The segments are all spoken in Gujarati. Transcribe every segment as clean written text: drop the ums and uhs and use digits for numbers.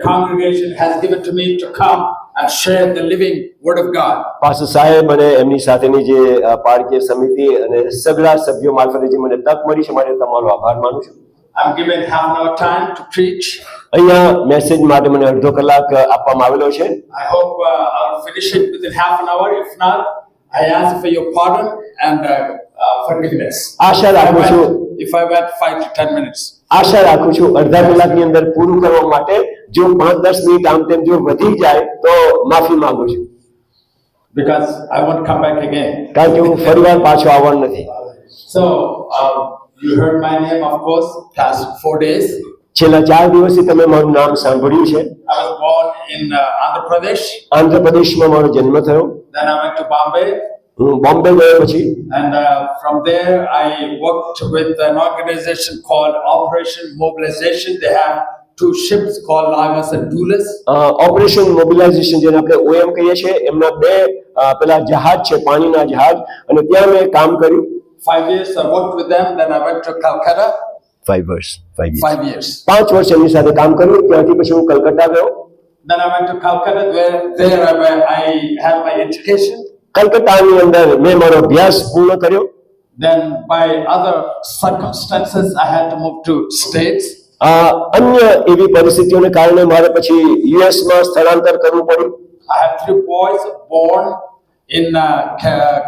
congregation has given to me to come and share the living Word of God. Pastor સાહેબ અને એમની સાથેની જે પાળકીય સમિતિ અને સગળા સભ્યો મારફતે જે મને તક મળી છે માટે તમારો આભાર માનું છું. I'm given half an hour time to preach. અહીંયા મેસેજ માટે મને અડધો કલાક આપવામાં આવેલો છે. I hope I'll finish it within half an hour. If not, I ask for your pardon and forgiveness. આશા રાખું છું if I went 5 to 10 minutes. આશા રાખું છું અડધા કલાકની અંદર પૂરું કરવા માટે જો 5-10 મિનિટ આમ તેમ જો વધી જાય તો માફી માંગુ છું. Because I won't come back again. કારણ કે હું ફરીવાર પાછો આવવાનો નથી. So you heard my name, of course, past 4 days. છેલ્લા 4 દિવસથી તમે મારું નામ સાંભળ્યું છે. I was born in Andhra Pradesh. આંધ્રપ્રદેશમાં મારો જન્મ થયો. Then I went to Bombay. હું બોમ્બે ગયો પછી and from there I worked with an organization called Operation Mobilization. They have 2 ships called Lavas and Doulas. Operation mobilisation જેને આપણે ઓએમ કહીએ છીએ એમના 2 પેલા જહાજ છે પાણીના જહાજ અને ત્યાં મેં કામ કર્યું. 5 years I worked with them. Then I went to Calcutta. 5 years. 5 years. 5 વર્ષ એમની સાથે કામ કર્યું. ત્યાંથી પછી હું કલકત્તા ગયો. Then I went to Calcutta where I had my education. કલકત્તાની અંદર મેં મારો અભ્યાસ પૂર્ણ કર્યો. Then by other circumstances I had to move to states. અન્ય એવી પરિસ્થિતિઓને કારણે મારે પછી યુએસ માં સ્થળાંતર કરવું પડ્યું. I have 3 boys born in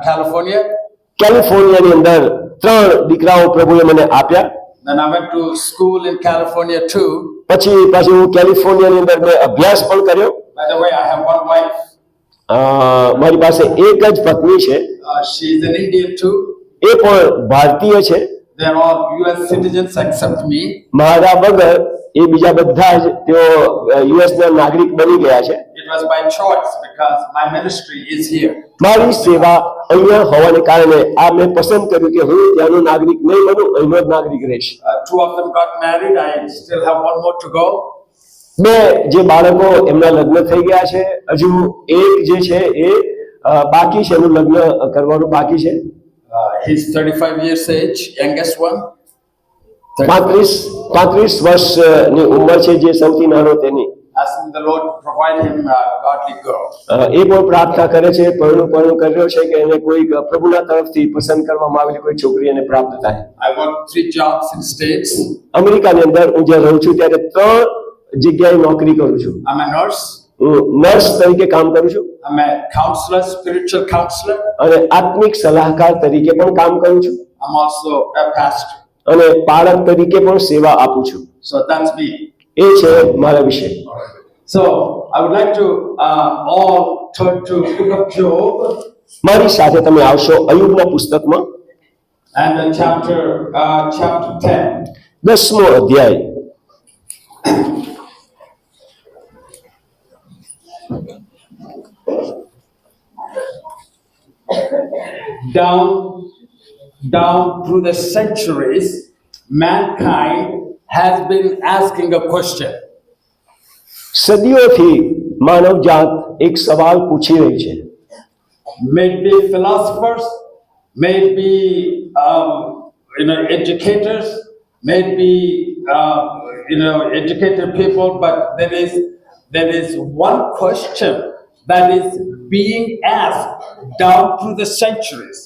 California. કેલિફોર્નિયાની અંદર 3 દીકરાઓ પ્રભુએ મને આપ્યા. Then I went to school in California too. પછી હું કેલિફોર્નિયાની અંદર મેં અભ્યાસ પણ કર્યો. By the way, I have 1 wife. મારી પાસે એક જ પત્ની છે. She is an Indian too. એ પણ ભારતીય છે. They are all US citizens except me. મારા વગર એ બીજા બધા જ તેઓ યુએસ ના નાગરિક બની ગયા છે. It was by choice because my ministry is here. મારી સેવા અહીંયા હોવાને કારણે આ મેં પસંદ કર્યું કે હું ત્યાંનો નાગરિક નહીં બનું, અહીંનો જ નાગરિક રહીશ. 2 of them got married. I still have 1 more to go. 2 જે બાળકો એમના લગ્ન થઈ ગયા છે, હજુ એક જે છે એ બાકી છે, એનું લગ્ન કરવાનું બાકી છે. He's 35 years age, youngest one. 35 વર્ષની ઉંમર છે જે સૌથી નાનો તેની. Asking the Lord to provide him a godly girl. એ પણ પ્રાર્થના કરે છે પરણું કર્યો છે કે એને કોઈ પ્રભુના તરફથી પસંદ કરવામાં આવેલી કોઈ છોકરી એને પ્રાપ્ત થાય. I worked 3 jobs in states. અમેરિકાની અંદર હું જ્યાં રહું છું ત્યારે 3 જગ્યાએ નોકરી કરું છું. I'm a nurse. હું નર્સ તરીકે કામ કરું છું. I'm a counselor, spiritual counselor. અને આત્મિક સલાહકાર તરીકે પણ કામ કરું છું. I'm also a pastor. અને પાળક તરીકે પણ સેવા આપું છું. So that's me. એ છે મારા વિશે. So I would like to all turn to book of Job. મારી સાથે તમે આવશો અયુબના પુસ્તકમાં and chapter 10. 10મો અધ્યાય. Down through the centuries, mankind has been asking a question. સદીઓથી માનવજાત એક સવાલ પૂછી રહી છે. May it be philosophers, may it be educators, may it be educated people, but there is one question that is being asked down through the centuries.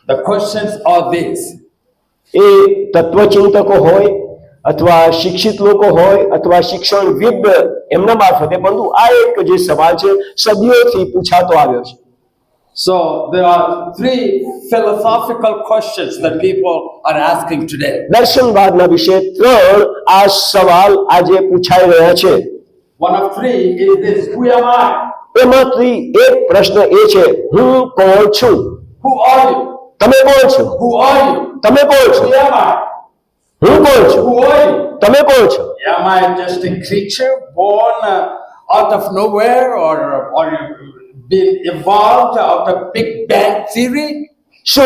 The questions are these. એ તત્વચિંતકો હોય અથવા શિક્ષિત લોકો હોય અથવા શિક્ષણવિદ એમના મારફતે, પરંતુ આ એક જે સવાલ છે સદીઓથી પૂછાતો આવ્યો છે. So there are 3 philosophical questions that people are asking today. દર્શનવાદના વિશે 3 આ સવાલ આજે પૂછાઈ રહ્યા છે. One of 3 is this: who am I? એમાંથી એક પ્રશ્ન એ છે હું કોણ છું? Who are you? તમે કોણ છો? Who are you? તમે કોણ છો? Who am I? હું કોણ છું? Who are you? તમે કોણ છો? Am I just a creature born out of nowhere, or been evolved out of Big Bang theory? શું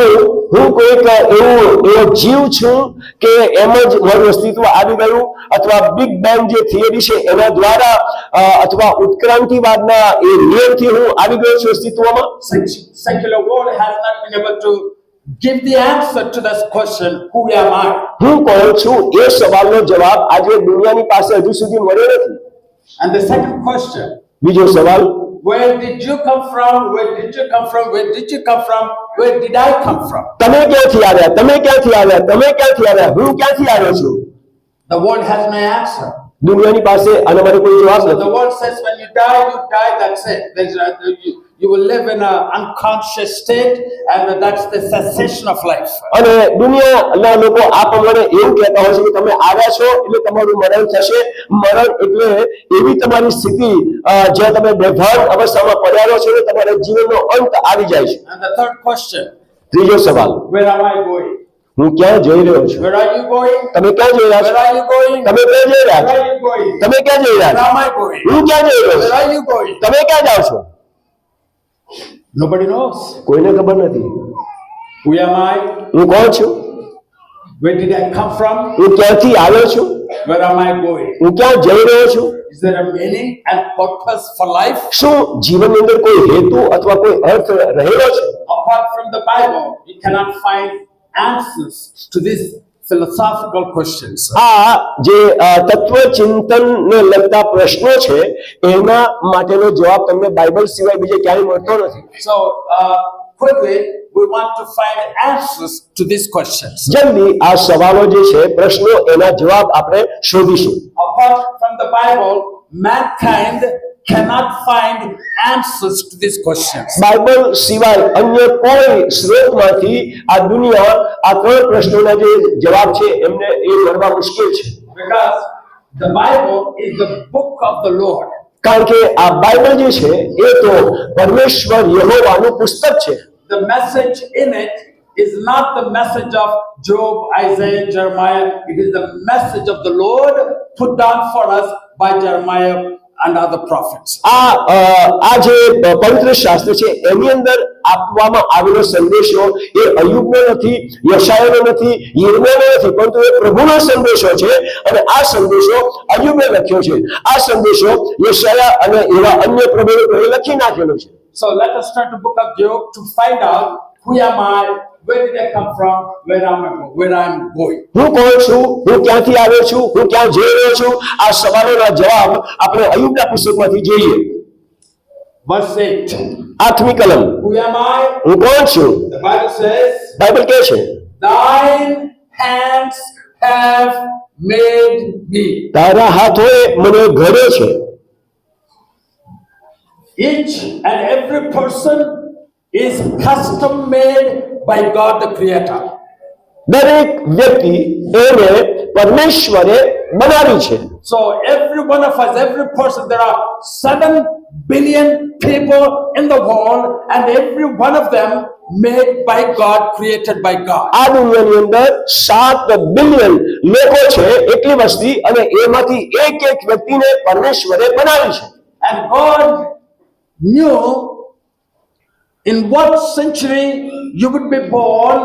હું કોઈક એવો જીવ છું કે એમ જ મારું અસ્તિત્વ આવી ગયું, અથવા બિગ બેંગ જે થિયરી છે એના દ્વારા અથવા ઉત્ક્રાંતિવાદના એ નિયમથી હું આવી ગયો છું અસ્તિત્વમાં? Secular world has not been able to give the answer to this question, who am I? હું કોણ છું એ સવાલનો જવાબ આજે દુનિયાની પાસે હજુ સુધી મળ્યો નથી. And the second question, બીજો સવાલ, where did you come from? Where did you come from? Where did you come from? Where did I come from? તમે ક્યાંથી આવ્યા, તમે ક્યાંથી આવ્યા, તમે ક્યાંથી આવ્યા, હું ક્યાંથી આવ્યો છું? The world has no answer. દુનિયાની પાસે આના માટે કોઈ જવાબ So નથી. the world says when you die, that's it. You will live in an unconscious state, and that's the cessation of life. અને દુનિયાના લોકો આ પ્રમાણે એવું કહેતા હોય છે કે તમે આવ્યા છો એટલે તમારું મરણ થશે. મરણ એટલે એવી તમારી સ્થિતિ જ્યાં તમે બેભાન અવસ્થામાં પડ્યા રહો છો એટલે તમારા જીવનનો અંત આવી જાય છે. And the third question, ત્રીજો સવાલ, where am I going? હું ક્યાં જઈ રહ્યો છું? Where are you going? તમે ક્યાં જઈ રહ્યા છો? Where are you going? તમે ક્યાં જઈ રહ્યા Where છો? are you going? તમે ક્યાં જઈ રહ્યા Where છો? am I going? હું ક્યાં જઈ રહ્યો Where છું? are you going? તમે ક્યાં જાઓ છો? Nobody knows. કોઈને ખબર નથી. Who am I? હું કોણ છું? Where did I come from? હું ક્યાંથી આવ્યો છું? Where am I going? હું ક્યાં જઈ રહ્યો છું? Is there a meaning and purpose for life? શું જીવનની અંદર કોઈ હેતુ અથવા કોઈ અર્થ રહેલો છે? Apart from the Bible, you cannot find answers to these philosophical questions. આ જે તત્વચિંતનને લગતા પ્રશ્નો છે એના માટેનો જવાબ તમને બાઇબલ સિવાય બીજે ક્યાંય મળતો નથી. So, quickly, we want to find answers to these questions. જલ્દી આ સવાલો જે છે પ્રશ્નો એના જવાબ આપણે શોધીશું. Apart from the Bible, mankind cannot find answers to these questions. Bible સિવાય અન્ય કોઈ સ્ત્રોતમાંથી આ દુનિયા આ ત્રણ પ્રશ્નોના જે જવાબ છે એમને એ મળવા મુશ્કેલ છે. Because the Bible is the book of the Lord. કારણ કે આ બાઇબલ જે છે એ તો પરમેશ્વર યહોવાનું પુસ્તક છે. The message in it is not the message of Job, Isaiah, Jeremiah. It is the message of the Lord put down for us by Jeremiah and other prophets. આ જે પવિત્ર શાસ્ત્ર છે એની અંદર આપવામાં આવેલો સંદેશો એ અયુબનો નથી, યશાયાનો નથી, યિર્મયાનો નથી, પરંતુ એ પ્રભુનો સંદેશો છે. અને આ સંદેશો અયુબે લખ્યો છે. આ સંદેશો યશાયા અને એવા અન્ય પ્રભુએ લખી નાખેલો છે. So let us turn to book of Job to find out who am I, where did I come from, where am I going, where I am going. હું કોણ છું, હું ક્યાંથી આવ્યો છું, હું ક્યાં જઈ રહ્યો છું, આ સવાલોના જવાબ આપણે અયુબના પુસ્તકમાંથી જોઈએ. Verse 8. 8મી કલમ. Who am I? હું કોણ છું? The Bible says, બાઇબલ કહે છે thine hands have made me. તારા હાથોએ મને ઘડ્યો છે. Each and every person is custom made by God the Creator. દરેક વ્યક્તિ એને પરમેશ્વરે બનાવી છે. So every one of us, every person, there are 7 billion people in the world, and every one of them made by God, created by God. આ દુનિયાની અંદર 7 બિલિયન લોકો છે, એટલી વસ્તી, અને એમાંથી એક એક વ્યક્તિને પરમેશ્વરે બનાવી છે. And God knew in what century you would be born,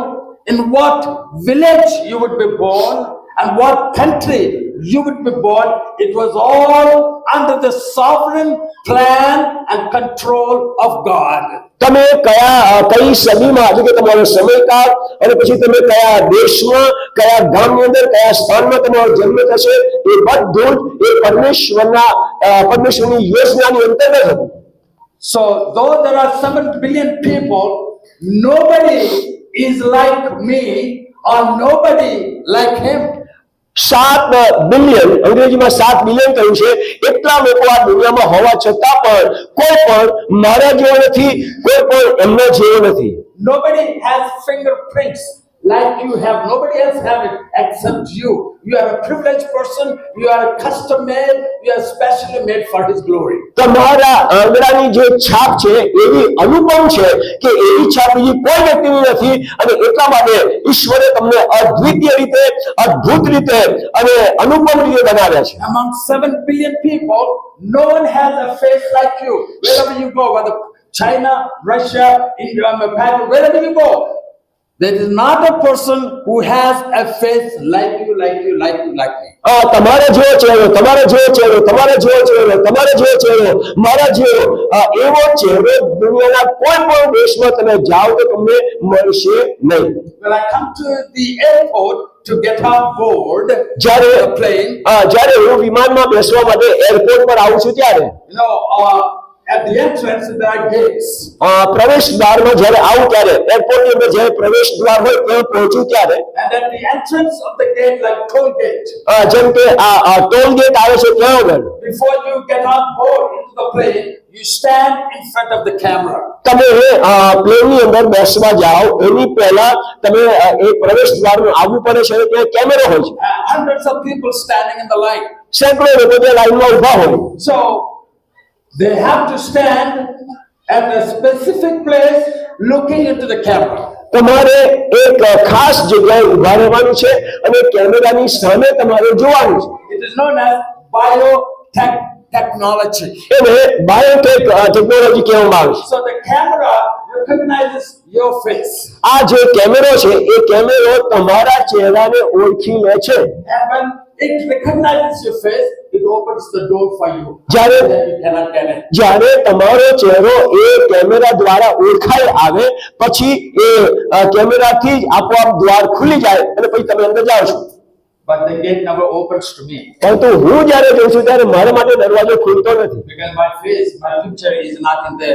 in what village you would be born, and what country you would be born. It was all under the sovereign plan and control of God. તમે કઈ સદીમાં, એટલે કે તમારો સમયકાળ, અને પછી તમે કયા દેશમાં, કયા ગામની અંદર, કયા સ્થાનમાં તમારો જન્મ થશે, એ બધું જ એ પરમેશ્વરની યોજનાની અંતર્ગત હતું. So though there are 7 billion people, nobody is like me or nobody like him. 7 billion, અંગ્રેજીમાં 7 બિલિયન કહ્યું છે, એટલા લોકો આ દુનિયામાં હોવા છતાં પણ કોઈ પણ મારા જેવો નથી, કોઈ પણ એમના જેવો નથી. Nobody has fingerprints like you have. Nobody else have it except you. You are a privileged person. You are custom made. You are specially made for His glory. તમારા આંગળાની જે છાપ છે એવી અનુપમ છે કે એવી છાપ બીજી કોઈ વ્યક્તિની નથી, અને એટલા માટે ઈશ્વરે તમને અદ્વિતીય રીતે, અદ્ભુત રીતે અને અનુપમ રીતે બનાવ્યા છે. Among 7 billion people, no one has a face like you. Wherever you go, whether China, Russia, India, wherever you go, there is not a person who has a face like you, like you, like you, like me. તમારા જેવો ચહેરો, તમારા જેવો ચહેરો, તમારા જેવો ચહેરો, તમારા જેવો ચહેરો, મારા જેવો એવો ચહેરો દુનિયાના કોઈ પણ દેશમાં તમે જાઓ તો તમને મળશે નહીં. When I come to the airport to get on board જ્યારે the plane, જ્યારે હું વિમાનમાં બેસવા માટે એરપોર્ટ પર આવું છું ત્યારે at the entrance there are gates. પ્રવેશ દ્વારમાં જ્યારે આવું ત્યારે એરપોર્ટની અંદર જ્યારે પ્રવેશ દ્વાર હોય ત્યાં પહોંચું ત્યારે And at the entrance of the gate, like toll gate, જેમ કે આ ટોલ ગેટ આવે છે ત્યાં આગળ before you get on board into the plane, you stand in front of the camera. તમે પ્લેનની અંદર બેસવા જાઓ એની પહેલા તમે એ પ્રવેશ દ્વારમાં આવવું પડે છે અને ત્યાં કેમેરો હોય છે. Hundreds of people standing in the line. સેંકડો લોકો ત્યાં લાઈનમાં ઊભા હોય. So they have to stand at a specific place looking into the camera. તમારે એક ખાસ જગ્યાએ ઊભા રહેવાનું છે અને કેમેરાની સામે તમારે જોવાનું છે. It is known as biotechnology. એને બાયોટેક ટેકનોલોજી કહેવામાં આવે છે. So the camera recognizes your face. આ જે કેમેરો છે એ કેમેરો તમારા ચહેરાને ઓળખી લે છે. And when it recognizes your face, it opens the door for you. જ્યારે Then you cannot get in. જ્યારે તમારો ચહેરો એ કેમેરા દ્વારા ઓળખાઈ આવે પછી એ કેમેરાથી જ આપોઆપ દ્વાર ખુલી જાય અને પછી તમે અંદર જાઓ છો. But the gate never opens to me. પરંતુ હું જ્યારે જોઉં છું ત્યારે મારા માટે દરવાજો ખુલતો નથી. Because my face, my picture is not in the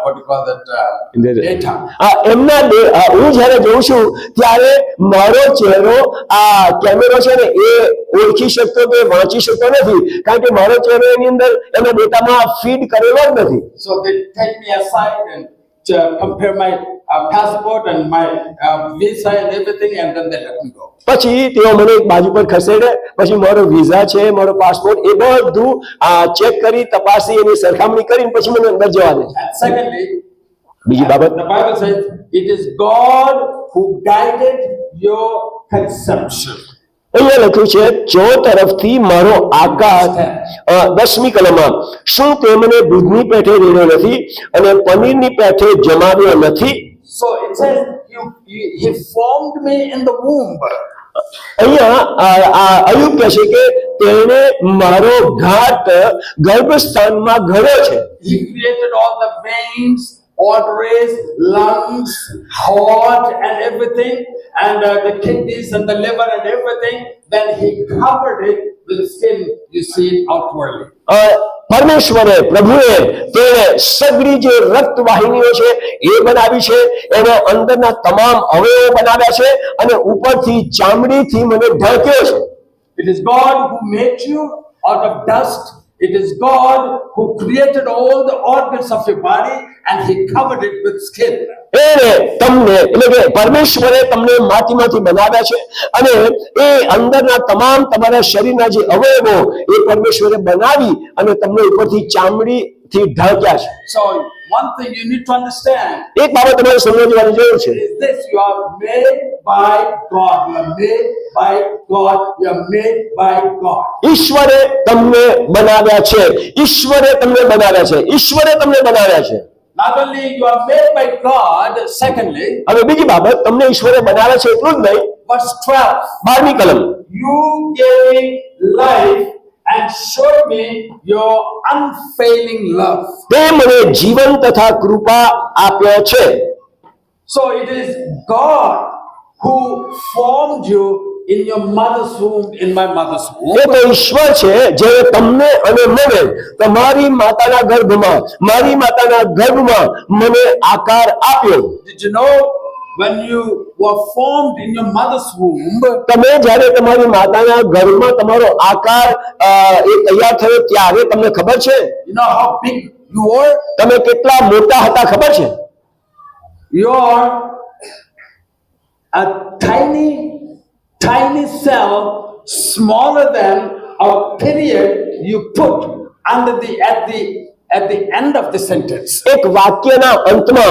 what do you call that data. એમના હું જ્યારે જોઉં છું ત્યારે મારો ચહેરો આ કેમેરો છે ને એ ઓળખી શકતો કે વાંચી શકતો નથી કારણ કે મારો ચહેરો એની અંદર એના ડેટામાં ફીડ કરેલો જ નથી. So they take me aside and compare my passport and my visa and everything, and then they let me go. પછી તેઓ મને એક બાજુ પર ખસેડે પછી મારો વિઝા છે મારો પાસપોર્ટ એ બધું ચેક કરી તપાસી એની સરખામણી કરીને પછી મને અંદર જવા દે. And secondly, બીજી બાબત the Bible says it is God who guided your conception. અહીંયા લખ્યું છે ચો તરફથી મારો આકાશ 10મી કલમમાં શું તે મને દૂધની પેઠે રેડ્યો નથી અને પનીરની પેઠે જમાવ્યો નથી. So it says he formed me in the womb. અહીંયા અયુબ કહે છે કે તેણે મારો ઘાટ ગર્ભસ્થાનમાં ઘડ્યો છે. He created all the veins, arteries, lungs, heart and everything, and the kidneys and the liver and everything. Then he covered it with skin. You see it outwardly. પરમેશ્વરે પ્રભુએ તેણે સગડી જે રક્ત વાહિનીઓ છે એ બનાવી છે એના અંદરના તમામ અવયવો બનાવ્યા છે અને ઉપરથી ચામડીથી મને ઢાંક્યો છે. It is God who made you out of dust. It is God who created all the organs of your body and he covered it with skin. એને તમને એટલે કે પરમેશ્વરે તમને માટીમાંથી બનાવ્યા છે અને એ અંદરના તમામ તમારા શરીરના જે અવયવો એ પરમેશ્વરે બનાવી અને તમને ઉપરથી ચામડીથી ઢાંક્યા છે. So one thing you need to understand એક બાબત તમારે સમજવાની જરૂર છે. is this: you are made by God. You are made by God. You are made by God. ઈશ્વરે તમને બનાવ્યા છે. ઈશ્વરે તમને બનાવ્યા છે. ઈશ્વરે તમને બનાવ્યા છે. Not only you are made by God, secondly, હવે બીજી બાબત તમને ઈશ્વરે બનાવ્યા છે એટલું જ નહીં. verse 12, 12મી કલમ you gave me life and showed me your unfailing love. તે મને જીવન તથા કૃપા આપ્યો છે. So it is God who formed you in your mother's womb, in my mother's womb. એ તો ઈશ્વર છે જે તમને અને મને તમારી માતાના ગર્ભમાં મારી માતાના ગર્ભમાં મને આકાર આપ્યો. Did you know when you were formed in your mother's womb, તમે જ્યારે તમારી માતાના ગર્ભમાં તમારો આકાર એ તૈયાર થયો ત્યારે તમને ખબર છે you know how big you were? તમે કેટલા મોટા હતા ખબર છે? You are a tiny cell, smaller than a period you put at the at the end of the sentence. એક વાક્યના અંતમાં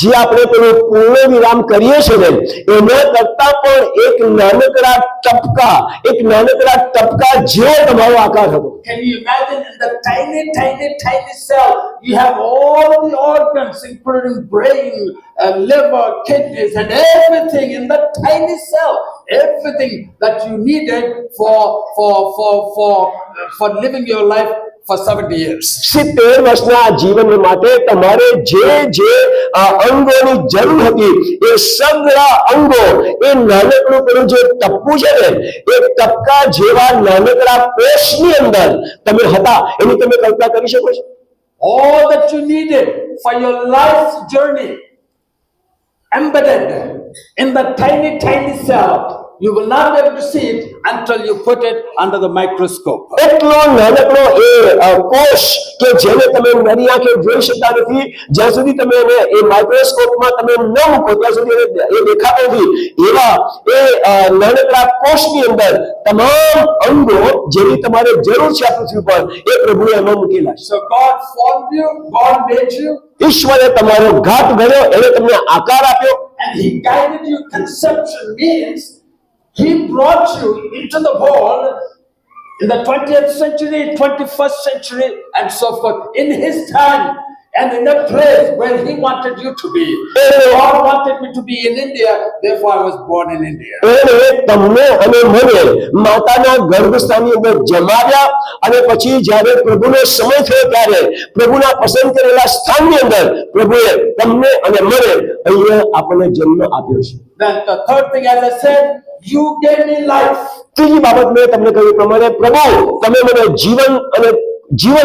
જે આપણે પેલું પૂર્ણ વિરામ કરીએ છીએ ને એના કરતા પણ એક નાનકડા ટપકા જેવો તમારો આકાર હતો. Can you imagine in the tiny cell, you have all the organs, including brain, liver, kidneys, and everything in the tiny cell. Everything that you needed for living your life for 70 years. 70 વર્ષના જીવન માટે તમારે જે અંગોની જરૂર હતી એ સગળા અંગો એ નાનકડું પેલું જે ટપકું છે ને એ ટપકા જેવા નાનકડા કોષની અંદર તમે હતા એની તમે કલ્પના કરી શકો છો. All that you needed for your life's journey embedded in the tiny cell. You will not be able to see it until you put it under the microscope. એટલો નાનકડો એ કોષ કે જેને તમે નરી આંખે જોઈ શકતા નથી જ્યાં સુધી તમે એને એ માઇક્રોસ્કોપમાં તમે ન મૂકો ત્યાં સુધી એ દેખાતો નથી એવા એ નાનકડા કોષની અંદર તમામ અંગો જેની તમારે જરૂર છે આ પૃથ્વી પર એ પ્રભુએ એમાં મૂકેલા છે. So God formed you, God made you, ઈશ્વરે તમારો ઘાટ ઘડ્યો એને તમને આકાર આપ્યો and He guided you. Conception means He brought you into the world in the 20th century, 21st century, and so forth, in His time and in a place where He wanted you to be. God wanted me to be in India, therefore I was born in India. એને તમને અને મને માતાના ગર્ભસ્થાનની અંદર જમાવ્યા અને પછી જ્યારે પ્રભુનો સમય થયો ત્યારે પ્રભુના પસંદ કરેલા સ્થાનની અંદર પ્રભુએ તમને અને મને અહીંયા આપણને જન્મ આપ્યો છે. Then the third thing, as I said, you gave me life. ત્રીજી બાબત મેં તમને કહ્યું પ્રમાણે પ્રભુ તમે મને જીવન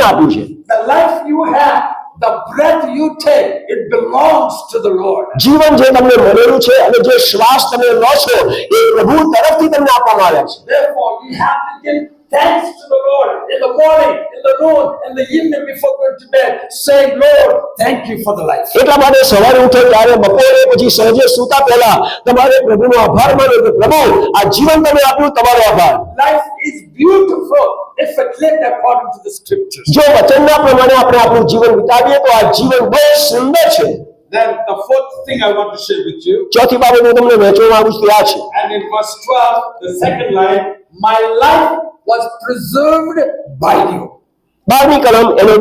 આપ્યું છે. The life you have, the breath you take, it belongs to the Lord. જીવન જે તમને મળેલું છે અને જે શ્વાસ તમે લો છો એ પ્રભુ તરફથી તમને આપવામાં આવ્યા છે. Therefore, we have to give thanks to the Lord in the morning, in the noon, in the evening before going to bed, saying, Lord, thank you for the life. એટલા માટે સવારે ઉઠો ત્યારે બપોરે પછી સાંજે સૂતા પહેલા તમારે પ્રભુનો આભાર માનો કે પ્રભુ આ જીવન તમે આપ્યું તમારો આભાર. Life is beautiful if it lived according to the scriptures. જો વચનના પ્રમાણે આપણે આપણું જીવન વિતાવીએ તો આ જીવન બહુ સુંદર છે. Then the fourth thing I want to share with you, ચોથી બાબત હું તમને વહેંચવા માંગુ છું આ છે and in verse 12, the second line, my life was preserved by you. 12મી કલમ એનો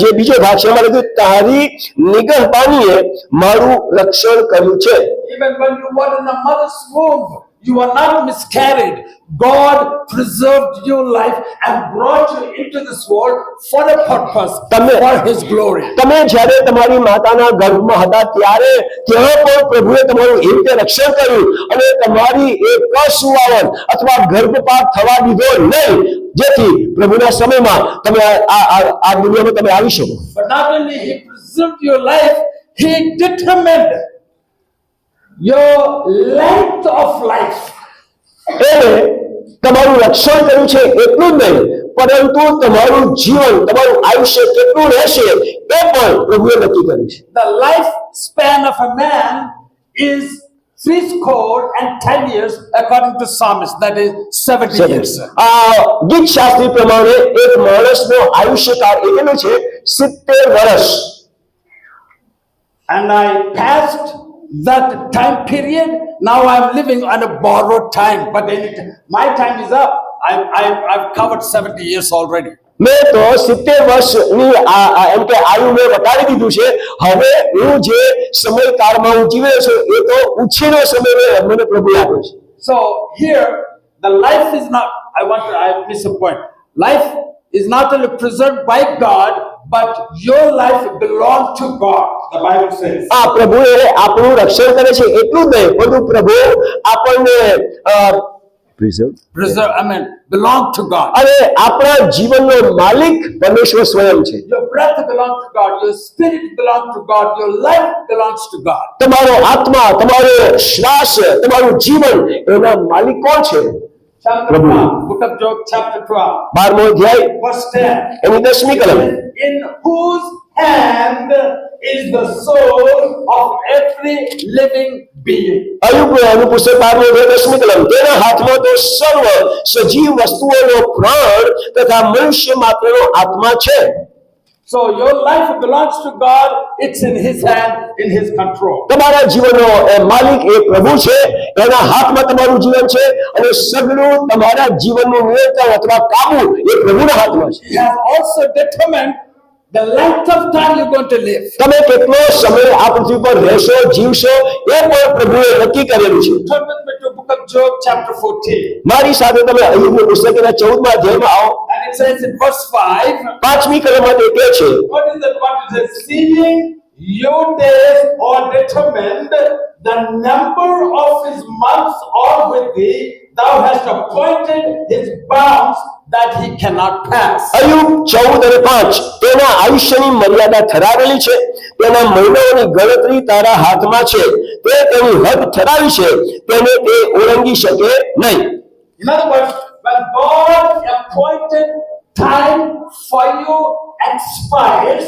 જે બીજો ભાગ છે એમાં લખ્યું તારી નિગહબાનીએ મારું રક્ષણ કર્યું છે. Even when you were in a mother's womb, you were not miscarried. God preserved your life and brought you into this world for a purpose, for His glory. તમે જ્યારે તમારી માતાના ગર્ભમાં હતા ત્યારે ત્યાં પણ પ્રભુએ તમારું એ રીતે રક્ષણ કર્યું અને તમારી એક કસુવાવન અથવા ગર્ભપાત થવા દીધો નહીં જેથી પ્રભુના સમયમાં તમે આ દુનિયામાં તમે આવી શકો. But not only He preserved your life, He determined your length of life. એને તમારું રક્ષણ કર્યું છે એટલું જ નહીં પરંતુ તમારું જીવન તમારું આયુષ્ય કેટલું રહેશે એ પણ પ્રભુએ નક્કી કર્યું છે. The lifespan of a man is 70 years according to Psalmist, that is 70 years. ગીત શાસ્ત્રી પ્રમાણે એક માણસનો આયુષ્યકાળ એ કેટલું છે 70 વર્ષ. And I passed that time period. Now I'm living on a borrowed time, but my time is up. I've covered 70 years already. મેં તો 70 વર્ષની એમ કે આયુ મેં વટાવી દીધું છે. હવે હું જે સમયકાળમાં હું જીવી રહ્યો છું એ તો ઉછીનો સમય મને પ્રભુએ આપ્યો છે. So here the life is not, I miss a point. Life is not only preserved by God, but your life belongs to God, the Bible says. પ્રભુએ આપણું રક્ષણ કરે છે એટલું જ નહીં પરંતુ પ્રભુ આપણને belong to God. અને આપણા જીવનનો માલિક પરમેશ્વર સ્વયં છે. Your breath belongs to God, your spirit belongs to God, your life belongs to God. તમારો આત્મા તમારો શ્વાસ તમારું જીવન એના માલિક કોણ છે? Chapter 12, book of Job, chapter 12, 12મો અધ્યાય verse 10. એની 10મી કલમ. In whose hand is the soul of every living being. અયુબનું પુસ્તક 12મો અધ્યાય 10મી કલમ. તેના હાથમાં તો સર્વ સજીવ વસ્તુઓનો પ્રાણ તથા મનુષ્ય માત્રનો આત્મા છે. So your life belongs to God. It's in His hand, in His control. તમારા જીવનનો માલિક એ પ્રભુ છે, એના હાથમાં તમારું જીવન છે અને સગળું તમારા જીવનનું નિયંત્રણ અથવા કાબુ એ પ્રભુના હાથમાં છે. He has also determined the length of time you're going to live. તમે કેટલો સમય આ પૃથ્વી પર રહેશો, જીવશો, એ પણ પ્રભુએ નક્કી કરેલું છે. Turn with me to the book of Job, chapter 14. મારી સાથે તમે અય્યુબની પુસ્તકના 14મા અધ્યાયમાં આવો. And it says in verse 5, 5મી કલમમાં તે કહે છે, what is that? What is it? Seeing your days are determined, the number of his months are with thee. Thou hast appointed his bounds that he cannot pass. Ayyub 14 અને 5 તેના આયુષ્યની મર્યાદા ઠરાવેલી છે, તેના મહિનાઓની ગણતરી તારા હાથમાં છે, તે તેની હદ ઠરાવી છે, તેને તે ઓળંગી શકે નહીં. In other words, when God appointed time for you expires,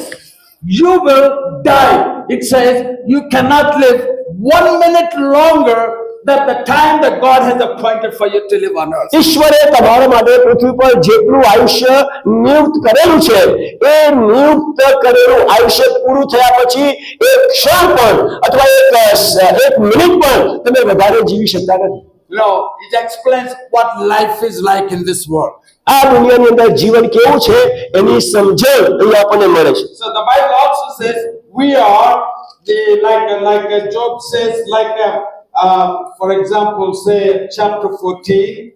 you will die. It says you cannot live 1 minute longer than the time that God has appointed for you to live on earth. ઈશ્વરે તમારા માટે પૃથ્વી પર જેટલું આયુષ્ય નિયુક્ત કરેલું છે, એ નિયુક્ત કરેલું આયુષ્ય પૂરું થયા પછી એક ક્ષણ પણ અથવા એક મિનિટ પણ તમે વધારે જીવી શકતા નથી. No, it explains what life is like in this world. આ દુનિયાની અંદર જીવન કેવું છે એની સમજણ અહીં આપણને મળે છે. So the Bible also says we are like Job says, for example, say chapter 14,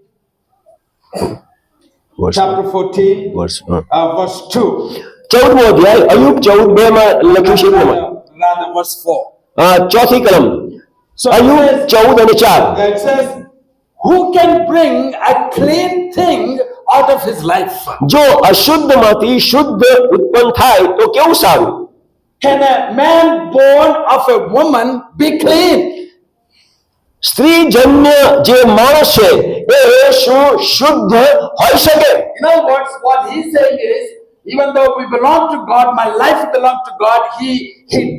verse 2. 14મો અધ્યાય અય્યુબ 14:2માં લખ્યું છે પ્રમાણે. Rather verse 4. ચોથી કલમ So અય્યુબ 14 અને 4. it says, who can bring a clean thing out of his life? જો અશુદ્ધમાંથી શુદ્ધ ઉત્પન્ન થાય તો કેવું સારું. Can a man born of a woman be clean? સ્ત્રી જન્ય જે માણસ છે એ શું શુદ્ધ હોઈ શકે? In other words, what he's saying is, even though we belong to God, my life belongs to God, he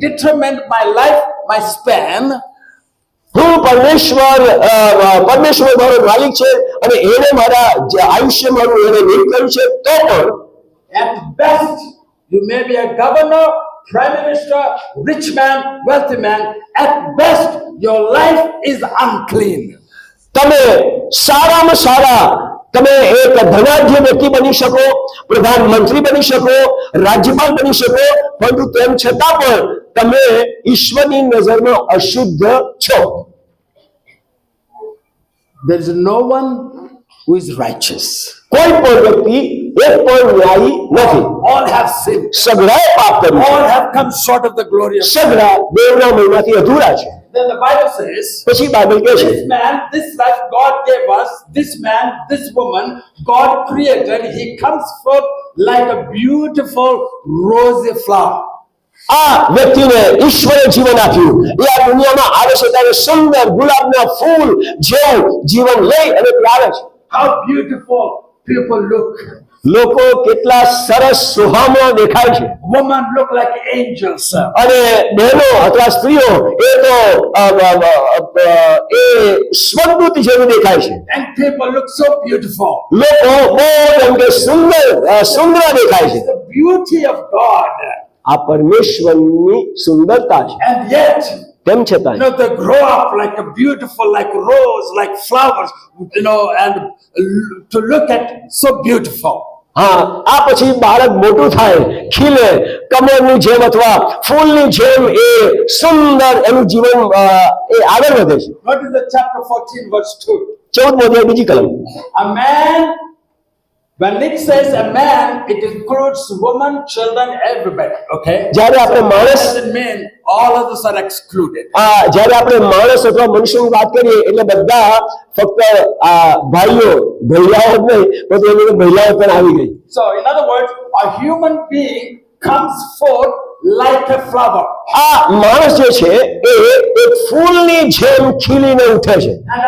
determined my life, my span. હું પરમેશ્વર મારો માલિક છે અને એને મારા આયુષ્ય મારું એને નિયત કર્યું છે, તો પણ At best, you may be a governor, prime minister, rich man, wealthy man. At best, your life is unclean. તમે સારામાં સારા તમે એક ધનાઢ્ય વ્યક્તિ બની શકો, પ્રધાનમંત્રી બની શકો, રાજ્યપાલ બની શકો, પરંતુ તેમ છતાં પણ તમે ઈશ્વરની નજરમાં અશુદ્ધ છો. There is no one who is righteous. કોઈ પણ વ્યક્તિ એક પણ ન્યાયી નથી. All have sinned. સગળાએ પાપ કર્યું છે. All have come short of the glory of God. સગળા દેવના મહિમાથી અધૂરા છે. Then the Bible says, પછી બાઇબલ કહે છે, this man, this life God gave us, this man, this woman, God created, he comes forth like a beautiful rosy flower. આ વ્યક્તિને ઈશ્વરે જીવન આપ્યું, એ આ દુનિયામાં આવે છે ત્યારે સુંદર ગુલાબના ફૂલ જેવું જીવન લઈ અને તે આવે છે. How beautiful people look. લોકો કેટલા સરસ સુહામણા દેખાય છે. Women look like angels. અને બહેનો અથવા સ્ત્રીઓ એ તો એ સ્વર્ગદૂત જેવું દેખાય છે. And people look so beautiful. લોકો બહુ એમ કે સુંદર દેખાય છે. The beauty of God. આ પરમેશ્વરની સુંદરતા છે. And yet, તેમ છતાં they grow up like a beautiful, like rose, like flowers, and to look at so beautiful. હા, આ પછી બાળક મોટું થાય, ખીલે, કમળની જેમ અથવા ફૂલની જેમ એ સુંદર એનું જીવન એ આગળ વધે છે. What is the chapter 14 verse 2? 14મો અધ્યાય બીજી કલમ. A man, when it says a man, it includes woman, children, everybody. Okay. જ્યારે આપણે માણસ Doesn't mean all others are excluded. જ્યારે આપણે માણસ અથવા મનુષ્યની વાત કરીએ એટલે બધા ફક્ત ભાઈઓ ભૈયાઓ જ નહીં, પરંતુ એની મહિલાઓ પણ આવી ગઈ. So in other words, a human being comes forth like a flower. આ માણસ જે છે એ એક ફૂલની જેમ ખીલીને ઉઠે છે. And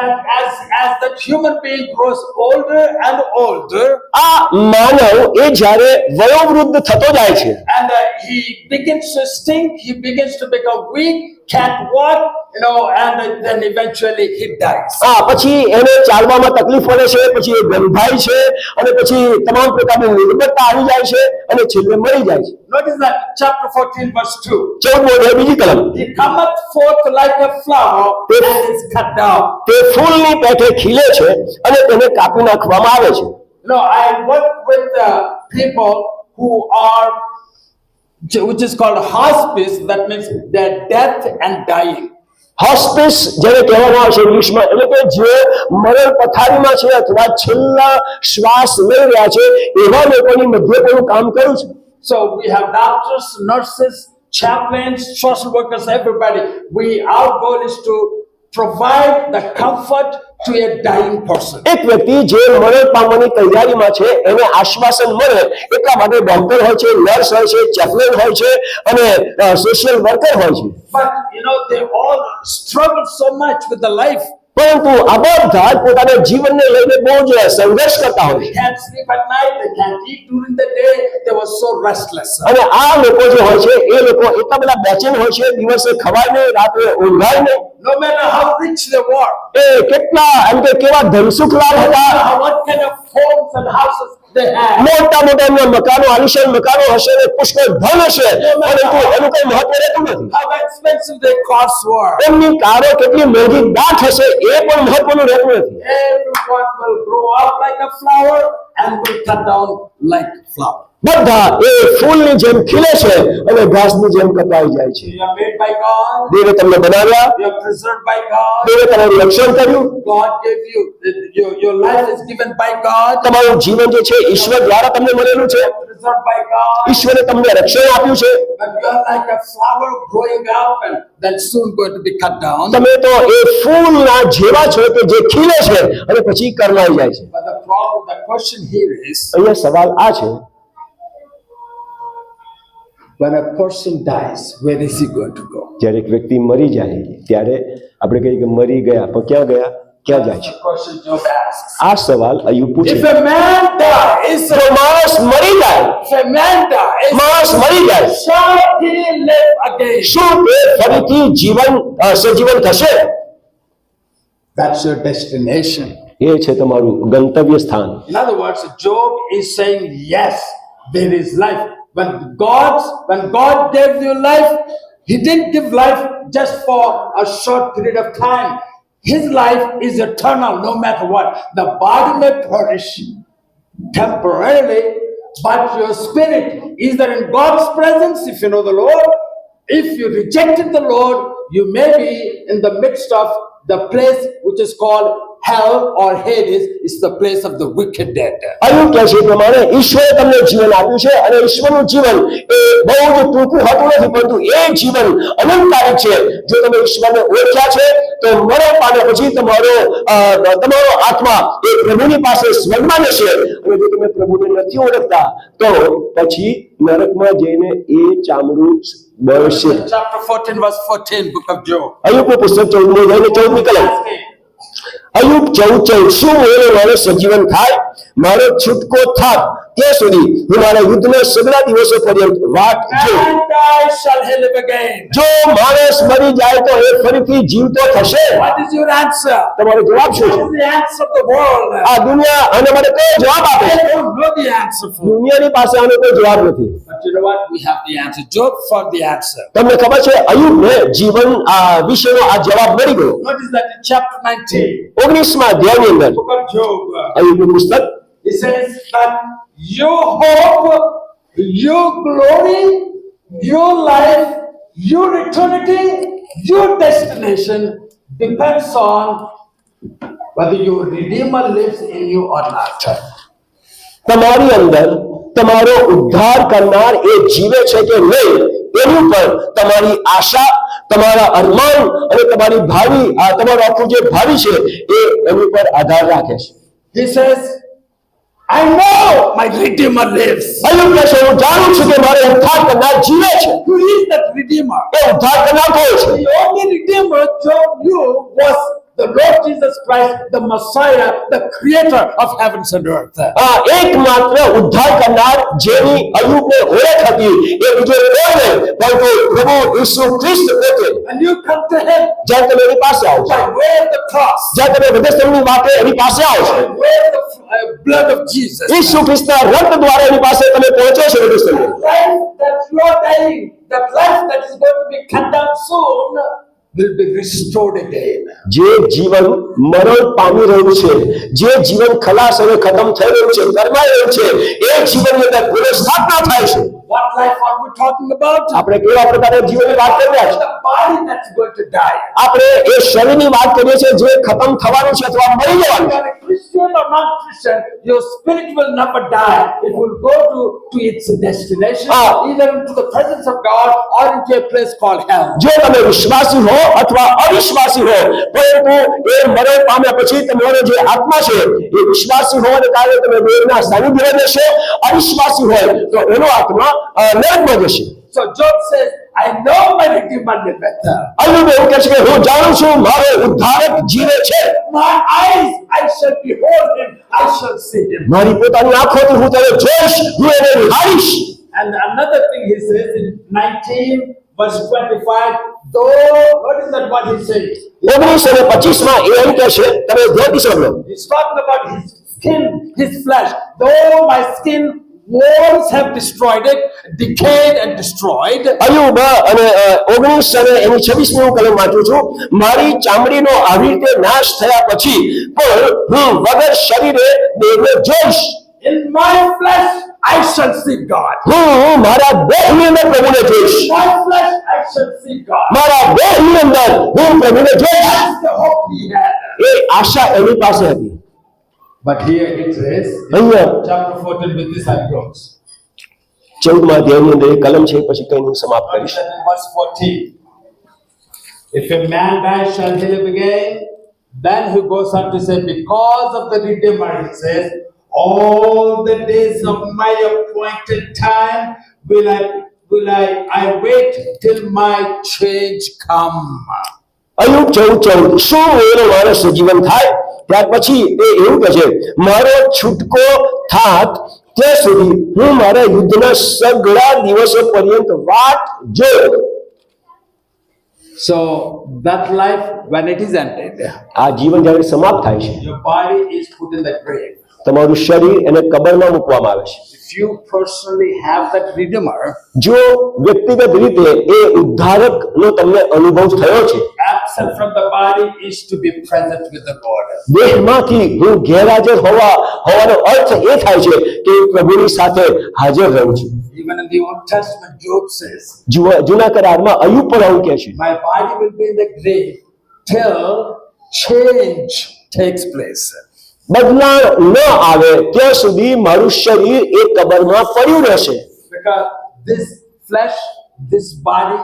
as that human being grows older and older, આ માનવ એ જ્યારે વયોવૃદ્ધ થતો જાય છે and he begins to stink, he begins to become weak, can't walk, and then eventually he dies. પછી એને ચાલવામાં તકલીફ પડે છે, પછી એ ગંધાય છે અને પછી તમામ પ્રકારની નિર્બળતા આવી જાય છે અને છેલ્લે મરી જાય છે. Notice that chapter 14 verse 2. 14 બીજી કલમ. He cometh forth like a flower and is cut down. તે ફૂલની પેઠે ખીલે છે અને તેને કાપી નાખવામાં આવે છે. I work with people who are, which is called hospice, that means their death and dying. Hospice જેને કહેવામાં આવે છે ઇંગ્લિશમાં, એટલે કે જે મરણ પથારીમાં છે અથવા છેલ્લા શ્વાસ લઈ રહ્યા છે એવા લોકોની મધ્યે પણ કામ કરું છું. So we have doctors, nurses, chaplains, social workers, everybody. Our goal is to provide the comfort to a dying person. એક વ્યક્તિ જે મરણ પામવાની તૈયારીમાં છે એને આશ્વાસન મળે એટલા માટે ડોક્ટર હોય છે, નર્સ હોય છે, ચેપ્લેન હોય છે અને સોશિયલ વર્કર હોય છે. But they all struggle so much with the life. પરંતુ આ બધા પોતાના જીવનને લઈને બહુ જ સંઘર્ષ કરતા હોય They છે. can't sleep at night, they can't eat during the day, they were so restless. અને આ લોકો જે હોય છે એ લોકો એટલા બધા બેચેન હોય છે, દિવસે ખવાય નહીં, રાત્રે ઊંઘાય નહીં. No matter how rich they were, એ કેટલા એમ કે કેવા ધનસુખલાલ હતા, what kind of homes and houses they had, મોટા મોટા એમના મકાનો, આલિશાન મકાનો હશે ને પુષ્કળ ધન હશે, પરંતુ એનું કઈ મહત્વ રહેતું નથી. how expensive their cars were. એમની કારો કેટલી મોંઘી દાટ હશે એ પણ મહત્વનું રહેતું નથી. Everyone will grow up like a flower and will cut down like flower. બધા એ ફૂલની જેમ ખીલે છે અને ઘાસની જેમ કપાઈ જાય છે. You are made by God, દેવે તમને બનાવ્યા, you are preserved by God, દેવે તમારું રક્ષણ કર્યું, God gave you, your life is given by God, તમારું જીવન જે છે ઈશ્વર દ્વારા તમને મળેલું છે, preserved by God. ઈશ્વરે તમને રક્ષણ આપ્યું છે. But you are like a flower growing up and then soon going to be cut down. તમે તો એ ફૂલના જેવા છો કે જે ખીલે છે અને પછી કરમાઈ જાય છે. But the problem, the question here is, અહીંયા સવાલ આ છે, when a person dies, where is he going to go? જ્યારે એક વ્યક્તિ મરી જાય ત્યારે આપણે કહીએ કે મરી ગયા, પણ ક્યાં ગયા, ક્યાં જાય છે? The question Job asks. આ સવાલ અયુબ પૂછે. If a man dies, જો માણસ મરી જાય, if a man dies, માણસ મરી જાય, shall he live again? શું તે ફરીથી જીવન સજીવન થશે? That's your destination. એ છે તમારું ગંતવ્ય સ્થાન. In other words, Job is saying, yes, there is life. When God gave you life, he didn't give life just for a short period of time. His life is eternal, no matter what. The body may perish temporarily, but your spirit is there in God's presence if you know the Lord. If you rejected the Lord, you may be in the midst of the place which is called hell or Hades, is the place of the wicked dead. Ayub કહે છે એ પ્રમાણે ઈશ્વરે તમને જીવન આપ્યું છે અને ઈશ્વરનું જીવન એ બહુ જ ટૂંકું હોતું નથી, પરંતુ એ જીવન અનંતકાલિક છે. જો તમે ઈશ્વરને ઓળખ્યા છે તો મરણ પામ્યા પછી તમારો આત્મા એ પ્રભુની પાસે સ્વર્ગમાં જશે, અને જો તમે પ્રભુને નથી ઓળખતા તો પછી નરકમાં જઈને એ ચામડું બળશે. Chapter 14 verse 14, book of Job. અયુબનું પુસ્તક 14 જઈને 14મી કલમ. અયુબ 14:14 શું મારો સજીવન થાય, મારો છૂટકો થાક ત્યાં સુધી હું મારા યુદ્ધના સગળા દિવસો પર્યંત વાટ જોઉં. Man dies, shall he live again? જો માણસ મરી જાય તો એ ફરીથી જીવતો થશે. What is your answer? તમારો જવાબ શું What છે? is the answer of the world? આ દુનિયા આના માટે કયો જવાબ આપે I છે? don't know the answer for it. દુનિયાની પાસે આનો કોઈ જવાબ નથી. But you know what? We have the answer. Job for the answer. તમને ખબર છે અયુબને જીવન વિશેનો આ જવાબ મળી ગયો. Notice that in chapter 19, 19મા અધ્યાયની અંદર book of Job, અયુબનું પુસ્તક it says that your hope, your glory, your life, your eternity, your destination depends on whether your Redeemer lives in you or not. તમારી અંદર તમારો ઉદ્ધાર કરનાર એ જીવે છે કે નહીં એની ઉપર તમારી આશા, તમારા અરમાન અને તમારી ભાવિ તમારું આખું જે ભાવિ છે એ એની ઉપર આધાર રાખે છે. He says, I know my Redeemer lives. Ayub કહે છે હું જાણું છું કે મારો ઉદ્ધાર કરનાર જીવે છે. Who is that Redeemer? એ ઉદ્ધાર કરનાર કોણ છે? The only Redeemer Job knew was the Lord Jesus Christ, the Messiah, the creator of heavens and earth. એકમાત્ર ઉદ્ધાર કરનાર જેની અયુબને ઓળખ હતી એ બીજો કોઈ નહીં પરંતુ પ્રભુ ઈસુ ખ્રિસ્ત પોતે. And you come to him જ્યારે તમે એની પાસે આવો છો, by way of the cross, જ્યારે તમે વધસ્તંભની વાતે એની પાસે આવો છો, by way of the blood of Jesus. ઈસુ ખ્રિસ્તના રક્ત દ્વારા એની પાસે તમે પહોંચો છો વધસ્તંભે. Life that you are dying, that life that is going to be cut down soon, will be restored again. જે જીવન મરણ પામી રહ્યું છે, જે જીવન ખલાસ અને ખતમ થઈ રહ્યું છે, કરમાઈ રહ્યું છે, એ જીવનની અંદર પુનઃસ્થાપના થાય છે. What life are we talking about? આપણે કેવા પ્રકારના જીવનની વાત કરી રહ્યા છીએ? The body that's going to die. આપણે એ શરીરની વાત કરીએ છીએ જે ખતમ થવાનું છે અથવા મરી જવાનું Whether છે. you are a Christian or non-Christian, your spirit will never die. It will go to its destination, either into the presence of God or into a place called hell. જો તમે વિશ્વાસી હો અથવા અવિશ્વાસી હો, પરંતુ એ મરણ પામ્યા પછી તમારો જે આત્મા છે એ વિશ્વાસી હોવાને કારણે તમે દેવના સાનિધ્યમાં જશો. અવિશ્વાસી હોય તો એનો આત્મા નરકમાં જશે. So Job says, I know my Redeemer liveth. Ayub એવું કહે છે કે હું જાણું છું મારો ઉદ્ધારક જીવે છે. My eyes, I shall behold him, I shall see him. મારી પોતાની આંખોથી હું તેને જોઈશ, હું એને નિહાળીશ. And another thing he says in 19 verse 25, though, what is that what he says? 19:25 એ એમ કહે છે, તમે ધ્યાનથી સાંભળો. He's talking about his skin, his flesh. Though my skin worms have destroyed it, decayed and destroyed. Ayub અને 19:26 હું કલમ વાંચું છું. મારી ચામડીનો આવી રીતે નાશ થયા પછી પણ હું વગર શરીરે દેવને જોઈશ. In my flesh I shall see God. હું મારા દેહની અંદર પ્રભુને જોઈશ. In my flesh I shall see God. મારા દેહની અંદર હું પ્રભુને જોઈશ. That's the hope he had. એ આશા એની પાસે હતી. But here it is, અહીંયા chapter 14, with this I close. 14મા અધ્યાયની અંદર એક કલમ છે, પછી કઈ હું સમાપ્ત કરીશ. Verse 14. If a man die, shall he live again? Then he goes on to say, because of the Redeemer, he says, all the days of my appointed time will I wait till my change come. Ayub 14:14 શું એનો મારો સજીવન થાય ત્યાર પછી એ એવું કહે છે, મારો છૂટકો થાત ત્યાં સુધી હું મારા યુદ્ધના સઘળા દિવસો પર્યંત વાટ જોઉં. So that life, when it is ended, આ જીવન જ્યારે સમાપ્ત થાય છે, your body is put in the grave. તમારું શરીર એને કબરમાં મૂકવામાં આવે છે. If you personally have that Redeemer, જો વ્યક્તિગત રીતે એ ઉદ્ધારકનો તમને અનુભવ થયો છે, absent from the body is to be present with the Lord. દેહમાંથી હું ગેરહાજર હોવાનો અર્થ એ થાય છે કે પ્રભુની સાથે હાજર રહું છું. Even in the Old Testament, Job says, જૂના કરારમાં અયુબ પણ આવું કહે છે, my body will be in the grave till change takes place. બદલાણ ન આવે ત્યાં સુધી મારું શરીર એ કબરમાં પડ્યું રહેશે. Because this flesh, this body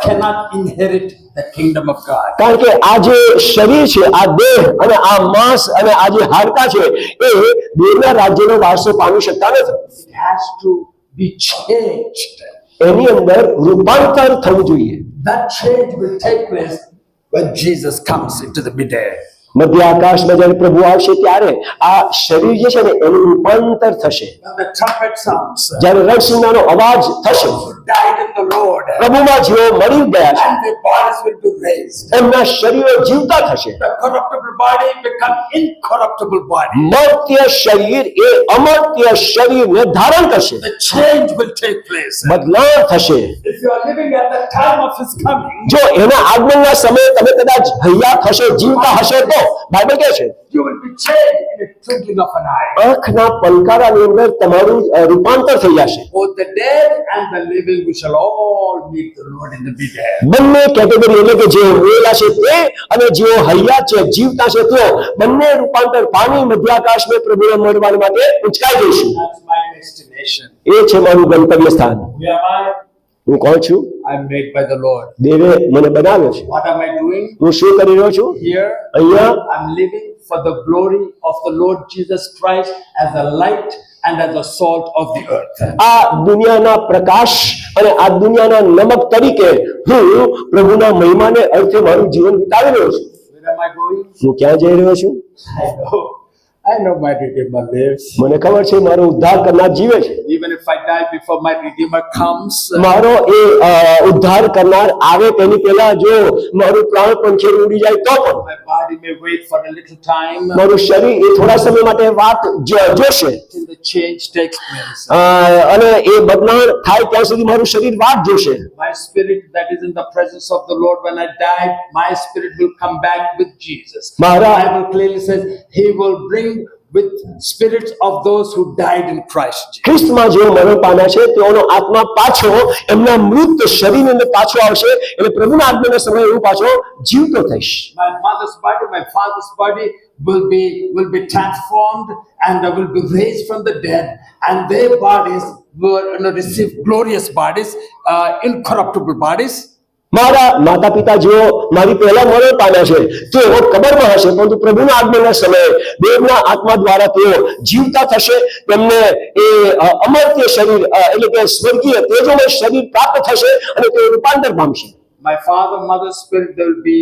cannot inherit the kingdom of God. કારણ કે આ જે શરીર છે, આ દેહ અને આ માંસ અને આ જે હાડકા છે એ દેવના રાજ્યનો વારસો પામી શકતા નથી. It has to be changed. એની અંદર રૂપાંતર થવું જોઈએ. That change will take place when Jesus comes into the midair. મધ્ય આકાશમાં જ્યારે પ્રભુ આવશે ત્યારે આ શરીર જે છે ને એનું રૂપાંતર થશે. When the trumpet sounds, જ્યારે રણસિંગાનો અવાજ થશે, who died in the Lord, પ્રભુમાં જેઓ મરી ગયા છે and their bodies will be raised. એમના શરીરો જીવતા થશે. The corruptible body become incorruptible body. મર્ત્ય શરીર એ અમર્ત્ય શરીરને ધારણ કરશે. The change will take place. બદલાવ થશે. If you are living at the time of his coming, જો એના આગમનના સમયે તમે કદાચ હૈયા થશો, જીવતા હશો તો બાઇબલ કહે છે you will be changed in a twinkling of an eye. આંખના પલકારાની અંદર તમારું રૂપાંતર થઈ જશે. Both the dead and the living, we shall all meet the Lord in the midair. બંને કેટેગરી એટલે કે જે મરેલા છે તે અને જેઓ હૈયા છે, જીવતા છે તેઓ બંને રૂપાંતર પામી મધ્યાકાશમાં પ્રભુને મળવા માટે ઉંચકાઈ જઈશું. That's my destination. એ છે મારું ગંતવ્ય સ્થાન. Who am I? હું કોણ છું? I'm made by the Lord. દેવે મને બનાવ્યો છે. What am I doing? હું શું કરી રહ્યો છું Here, અહીંયા? I'm living for the glory of the Lord Jesus Christ as a light and as a salt of the earth. આ દુનિયાના પ્રકાશ અને આ દુનિયાના નમક તરીકે હું પ્રભુના મહિમાને અર્થે મારું જીવન વિતાવી રહ્યો છું. am I going? હું ક્યાં જઈ રહ્યો છું? I know my Redeemer lives. મને ખબર છે મારો ઉદ્ધાર કરનાર જીવે છે. Even if I die before my Redeemer comes, મારો એ ઉદ્ધાર કરનાર આવે તેની પહેલા જો મારું પ્રાણ પંખેડી ઉડી જાય તો પણ my body may wait for a little time મારું શરીર એ થોડા સમય માટે વાત જોશે till the change takes place. અને એ બદલાણ થાય ત્યાં સુધી મારું શરીર વાત જોશે. My spirit that is in the presence of the Lord, when I die, my spirit will come back with Jesus. The Mara- Bible clearly says He will bring with spirits of those who died in Christ Jesus. ખ્રિસ્તમાં જેઓ મરણ પામ્યા છે તેઓનો આત્મા પાછો એમના મૃત શરીરની અંદર પાછો આવશે એટલે પ્રભુના આગમનના સમયે હું પાછો જીવતો થઈશ. My mother's body, my father's body will be transformed and will be raised from the dead, and their bodies will receive glorious bodies, incorruptible bodies. મારા માતા પિતા જેઓ મારી પહેલા મરણ પામ્યા છે તેઓ કબરમાં હશે પરંતુ પ્રભુના આગમનના સમયે દેવના આત્મા દ્વારા તેઓ જીવતા થશે. તેમને એ અમર્ત્ય શરીર એટલે કે સ્વર્ગીય તેજોમય શરીર પ્રાપ્ત થશે અને તેઓ રૂપાંતર પામશે. My father, mother's spirit, they will be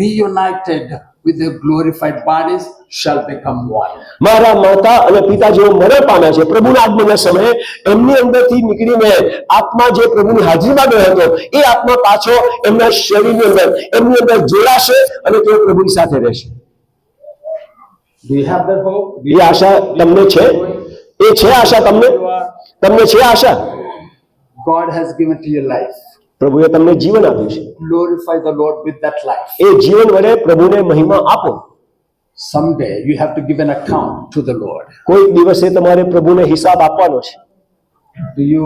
reunited with their glorified bodies, shall become one. મારા માતા અને પિતા જેઓ મરણ પામ્યા છે પ્રભુના આગમનના સમયે એમની અંદરથી નીકળીને આત્મા જે પ્રભુની હાજરીમાં ગયો હતો એ આત્મા પાછો એમના શરીરની અંદર એમની અંદર જોડાશે અને તેઓ પ્રભુની સાથે રહેશે. Do you have that hope? એ આશા તમને છે? એ છે આશા તમને? તમને છે આશા? God has given to you life. પ્રભુએ તમને જીવન આપ્યું છે. Glorify the Lord with that life. એ જીવન વડે પ્રભુને મહિમા આપો. Someday you have to give an account to the Lord. કોઈક દિવસે તમારે પ્રભુને હિસાબ આપવાનો છે. Do you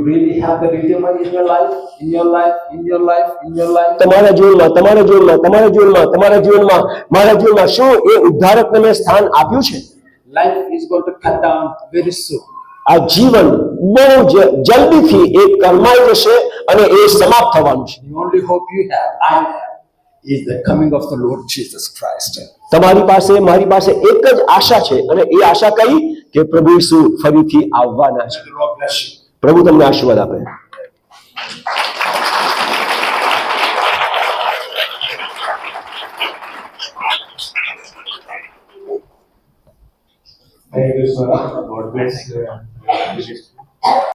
really have the Redeemer in your life? In your life? In your life? In your life? તમારા જીવનમાં તમારા જીવનમાં તમારા જીવનમાં તમારા જીવનમાં મારા જીવનમાં શું એ ઉદ્ધારકને મેં સ્થાન આપ્યું છે? Life is going to cut down very soon. આ જીવન બહુ જલ્દીથી એ કરમાઈ જશે અને એ સમાપ્ત થવાનું છે. The only hope you have, I have, is the coming of the Lord Jesus Christ. તમારી પાસે મારી પાસે એક જ આશા છે અને એ આશા કઈ કે પ્રભુ ઈસુ ફરીથી આવવાના છે. The Lord bless you. પ્રભુ તમને આશીર્વાદ આપે. Thank you, sir. God bless you.